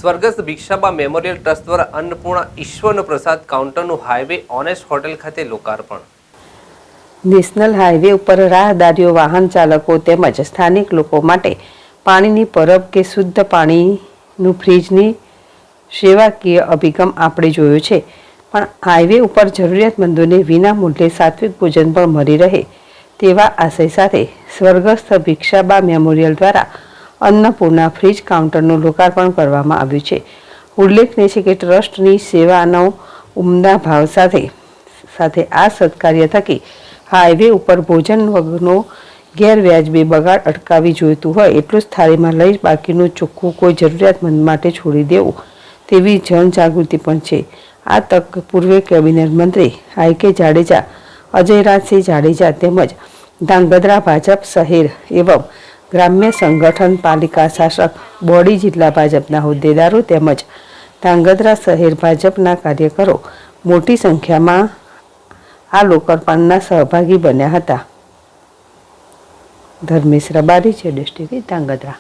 સ્વર્ગસ્થ ભિક્ષાબા memorial trust દ્વારા અન્નપૂર્ણા ઈશ્વરનો પ્રસાદ કાઉન્ટરનું highway honest hotel ખાતે લોકાર્પણ। નેશનલ હાઈવે ઉપર રાહદારીઓ, વાહન ચાલકો તેમજ સ્થાનિક લોકો માટે પાણીની પરબ કે શુદ્ધ પાણીનું ફ્રીજની સેવાકીય અભિગમ આપણે જોયો છે, પણ હાઈવે ઉપર જરૂરિયાતમંદોને વિના મૂલ્યે સાત્વિક ભોજન પણ મળી રહે તેવા આશય સાથે સ્વર્ગસ્થ ભિક્ષાબા મેમોરિયલ દ્વારા અન્નપૂર્ણા ફ્રીજ કાઉન્ટરનું લોકાર્પણ કરવામાં આવ્યું છે। ઉલ્લેખનીય છે કે ટ્રસ્ટની સેવાનો ઉમદા ભાવ સાથે આ સત્કાર્ય થકી હાઈવે ઉપર ભોજનનો ગેરવ્યાજબી બગાડ અટકાવી જોઈતું હોય એટલું જ થાળીમાં લઈ બાકીનું ચોખ્ખું કોઈ જરૂરિયાતમંદ માટે છોડી દેવું તેવી જનજાગૃતિ પણ છે। આ તક પૂર્વ કેબિનેટ મંત્રી આઈ.કે. જાડેજા, અજયરાજસિંહ જાડેજા તેમજ ધાંગધ્રા ભાજપ શહેર એવં ગ્રામ્ય સંગઠન પાલિકા શાસક બોડી જિલ્લા ભાજપના હોદ્દેદારો તેમજ ધાંગધ્રા શહેર ભાજપના કાર્યકરો મોટી સંખ્યામાં આ લોકાર્પણના સહભાગી બન્યા હતા। ધર્મેશ રબારી, જેડેશ ટીવી, ધાંગધ્રા।